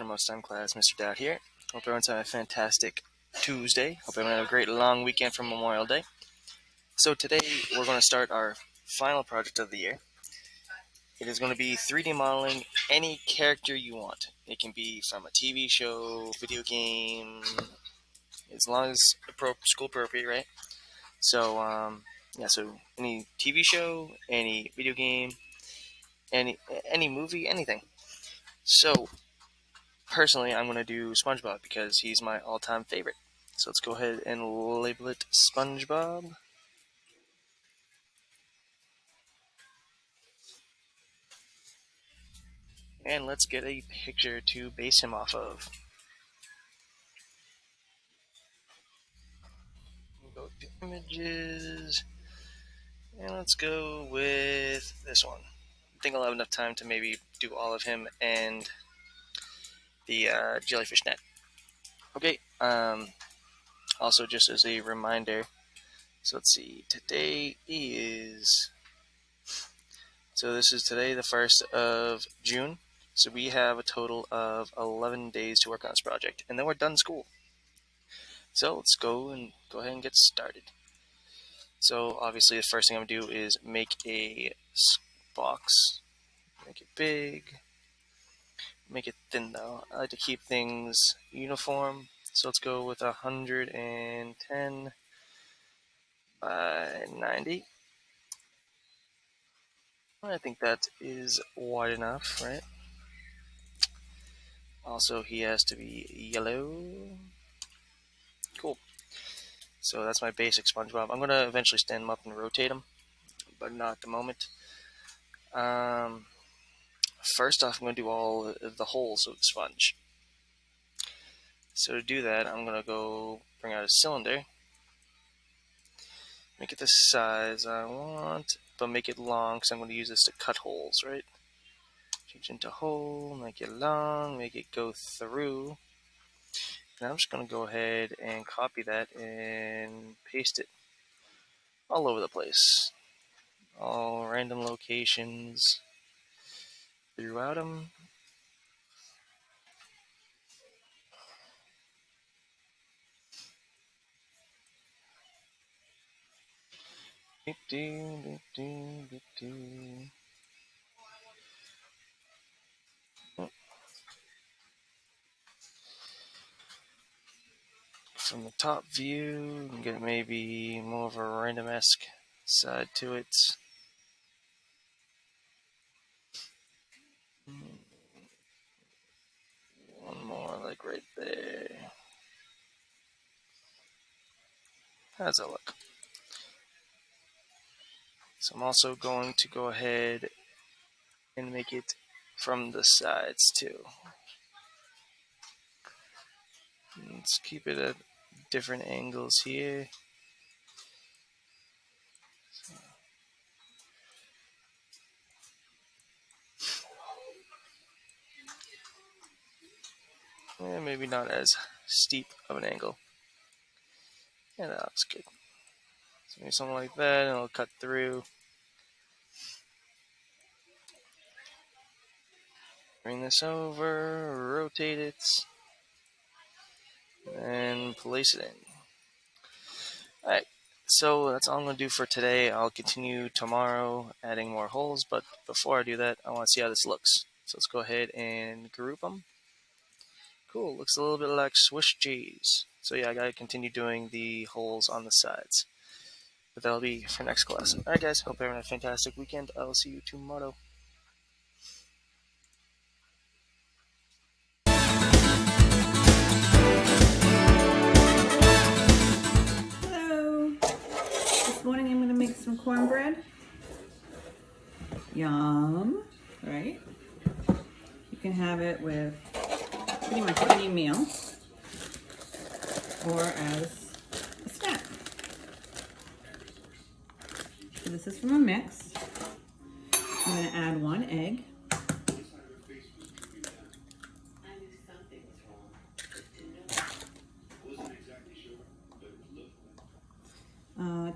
most time class, Mr. Dowd here. Hope everyone's having a fantastic Tuesday. Hope everyone had a great long weekend from Memorial Day. So today we're going to start our final project of the year. It is going to be 3D modeling any character you want. It can be from a TV show, video game, as long as school appropriate, right? So so any TV show, any video game, any movie, anything. So personally, I'm going to do SpongeBob because he's my all-time favorite. So let's go ahead and label it SpongeBob. And let's get a picture to base him off of. Go to images. And let's go with this one. I think I'll have enough time to maybe do all of him and the jellyfish net. Okay, also just as a reminder, so let's see, this is today the 1st of June, so we have a total of 11 days to work on this project, and then we're done school. So let's go ahead and get started. So obviously the first thing I'm going to do is make a box, make it big, make it thin though. I like to keep things uniform, so let's go with 110 by 90. I think that is wide enough, right? Also, he has to be yellow. Cool. So that's my basic SpongeBob. I'm going to eventually stand him up and rotate him, but not at the moment. First off, I'm going to do all the holes of the sponge. So to do that, I'm going to go bring out a cylinder. Make it the size I want, but make it long because I'm going to use this to cut holes, right? Change into hole, make it long, make it go through. And I'm just going to go ahead and copy that and paste it all over the place. All random locations throughout them. From the top view, you can get maybe more of a random-esque side to it. One more, like right there. How's that look? So I'm also going to go ahead and make it from the sides too. Let's keep it at different angles here. Yeah, maybe not as steep of an angle. Yeah, that looks good. So maybe something like that, and it'll cut through. Bring this over, rotate it, and place it in. Alright, so that's all I'm going to do for today. I'll continue tomorrow adding more holes, but before I do that, I want to see how this looks. So let's go ahead and group them. Cool, looks a little bit like Swiss cheese. So yeah, I got to continue doing the holes on the sides. But that'll be for next class. Alright guys, hope everyone had a fantastic weekend. I will see you tomorrow. Hello. This morning I'm going to make some cornbread. Yum, right? You can have it with pretty much any meal or as a snack. So this is from a mix. I'm going to add 1 egg.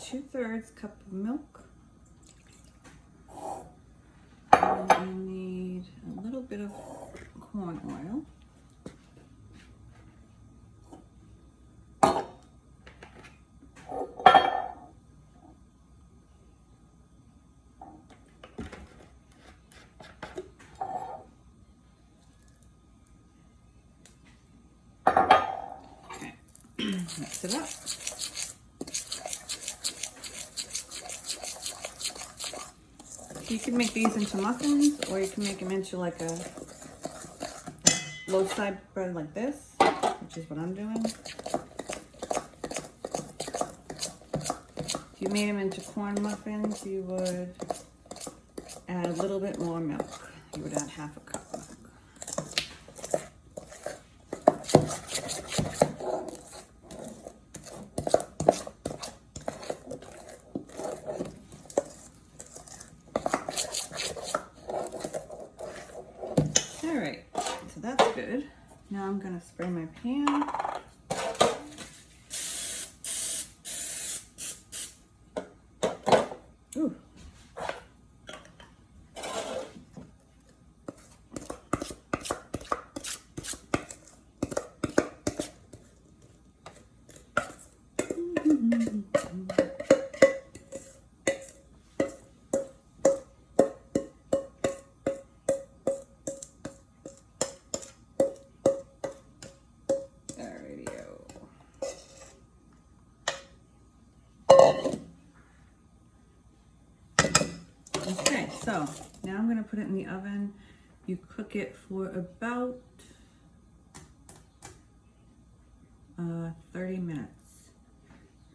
Two-thirds cup of milk. And you need a little bit of corn oil. mix it up. You can make these into muffins, or you can make them into like a low side bread like this, which is what I'm doing. If you made them into corn muffins, you would add a little bit more milk. You would add half a cup of milk. All right, so that's good. Now I'm gonna spray my pan. Ooh. Okay, so now I'm going to put it in the oven. You cook it for about 30 minutes.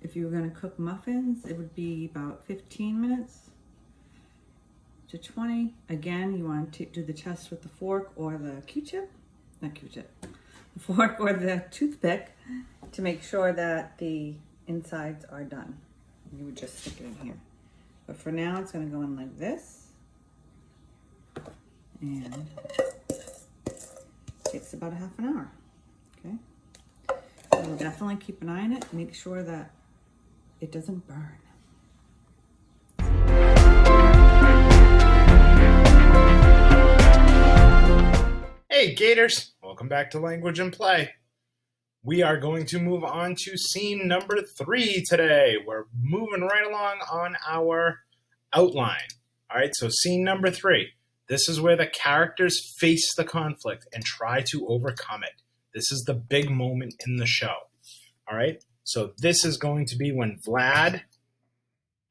If you were going to cook muffins, it would be about 15 minutes to 20. Again, you want to do the test with the fork or the Q-tip, not Q-tip, the fork or the toothpick to make sure that the insides are done. You would just stick it in here. But for now, it's going to go in like this. And it takes about a half an hour. Okay. So definitely keep an eye on it. Make sure that it doesn't burn. Hey Gators, welcome back to Language and Play. We are going to move on to scene number 3 today. We're moving right along on our outline. All right, so scene number 3. This is where the characters face the conflict and try to overcome it. This is the big moment in the show. All right, so this is going to be when Vlad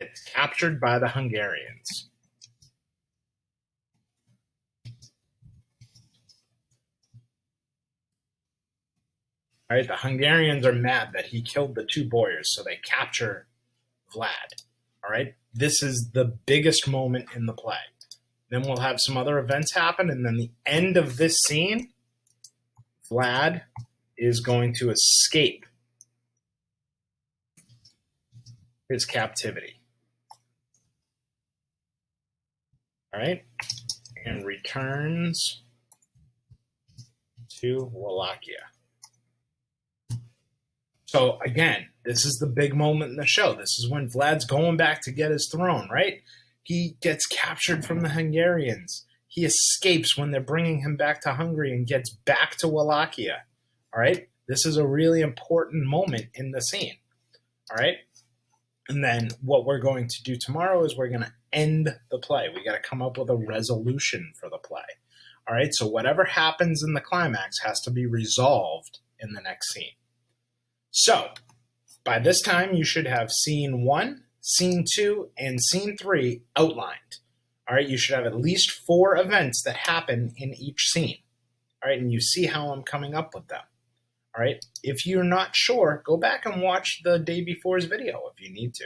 gets captured by the Hungarians. All right, the Hungarians are mad that he killed the 2 boyars, so they capture Vlad. All right, this is the biggest moment in the play. Then we'll have some other events happen, and then the end of this scene, Vlad is going to escape his captivity. All right, and returns to Wallachia. So again, this is the big moment in the show. This is when Vlad's going back to get his throne, right? He gets captured from the Hungarians. He escapes when they're bringing him back to Hungary and gets back to Wallachia. All right? This is a really important moment in the scene. All right? And then what we're going to do tomorrow is we're going to end the play. We got to come up with a resolution for the play. All right? So whatever happens in the climax has to be resolved in the next scene. So, by this time, you should have scene 1, scene 2, and scene 3 outlined. All right, you should have at least 4 events that happen in each scene. All right, and you see how I'm coming up with them. All right, if you're not sure, go back and watch the day before's video if you need to.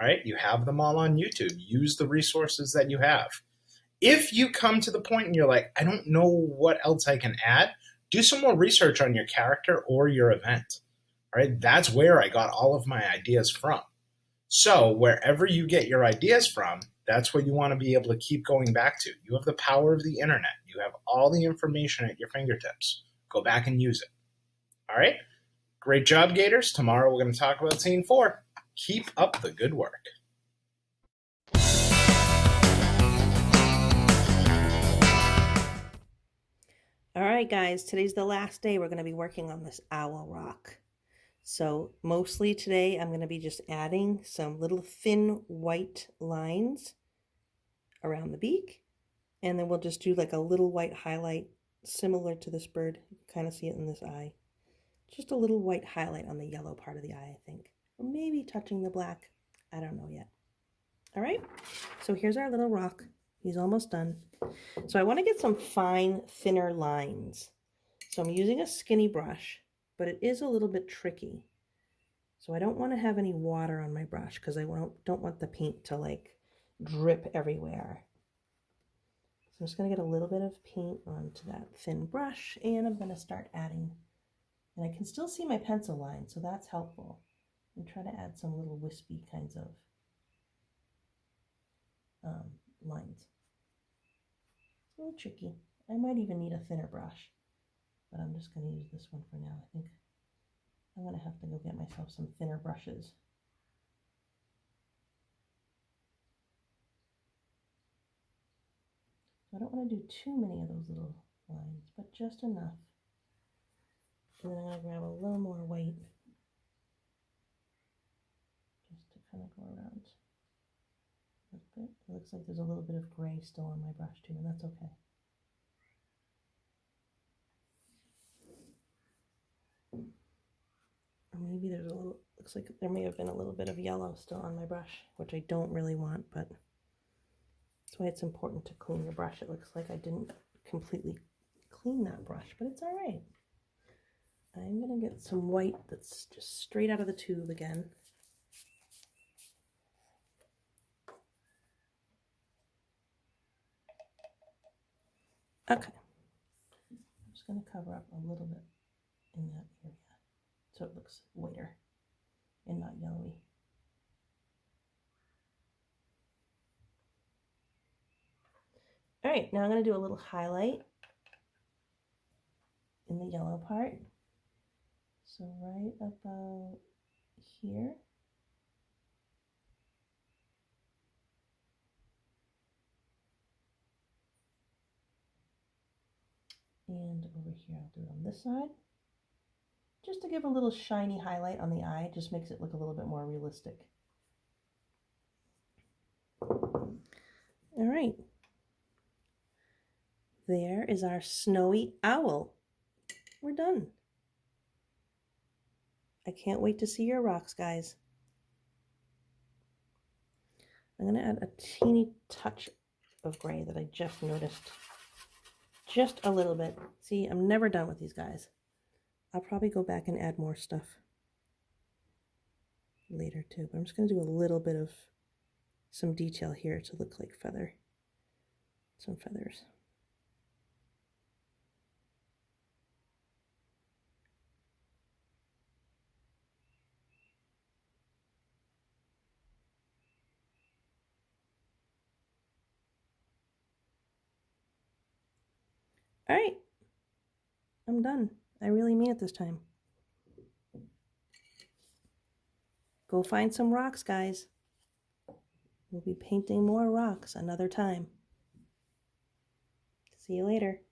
All right, you have them all on YouTube. Use the resources that you have. If you come to the point and you're like, I don't know what else I can add, do some more research on your character or your event. All right, that's where I got all of my ideas from. So wherever you get your ideas from, that's what you want to be able to keep going back to. You have the power of the internet. You have all the information at your fingertips. Go back and use it. All right, great job, Gators. Tomorrow we're going to talk about scene 4. Keep up the good work. All right, guys, today's the last day we're going to be working on this owl rock. So mostly today I'm going to be just adding some little thin white lines around the beak. And then we'll just do like a little white highlight similar to this bird. You can kind of see it in this eye. Just a little white highlight on the yellow part of the eye, I think. Or maybe touching the black. I don't know yet. All right, so here's our little rock. He's almost done. So I want to get some fine, thinner lines. So I'm using a skinny brush, but it is a little bit tricky. So I don't want to have any water on my brush because I don't want the paint to like drip everywhere. So I'm just going to get a little bit of paint onto that thin brush, and I'm going to start adding. And I can still see my pencil line, so that's helpful. And try to add some little wispy kinds of lines. It's a little tricky. I might even need a thinner brush, but I'm just going to use this one for now. I think I'm going to have to go get myself some thinner brushes. I don't want to do too many of those little lines, but just enough. And then I'm going to grab a little more white just to kind of go around. It looks like there's a little bit of gray still on my brush too, and that's okay. Or maybe there's a little, looks like there may have been a little bit of yellow still on my brush, which I don't really want, but that's why it's important to clean your brush. It looks like I didn't completely clean that brush, but it's all right. I'm gonna get some white that's just straight out of the tube again. Okay, I'm just going to cover up a little bit in that area so it looks whiter and not yellowy. All right, now I'm going to do a little highlight in the yellow part. So right about here. And over here, I'll do it on this side. Just to give a little shiny highlight on the eye, just makes it look a little bit more realistic. All right. There is our snowy owl. We're done. I can't wait to see your rocks, guys. I'm going to add a teeny touch of gray that I just noticed. Just a little bit. See, I'm never done with these guys. I'll probably go back and add more stuff later too, but I'm just going to do a little bit of some detail here to look like some feathers. All right, I'm done. I really mean it this time. Go find some rocks, guys. We'll be painting more rocks another time. See you later.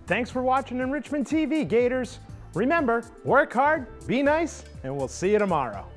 Thanks for watching Enrichment TV, Gators. Remember, work hard, be nice, and we'll see you tomorrow.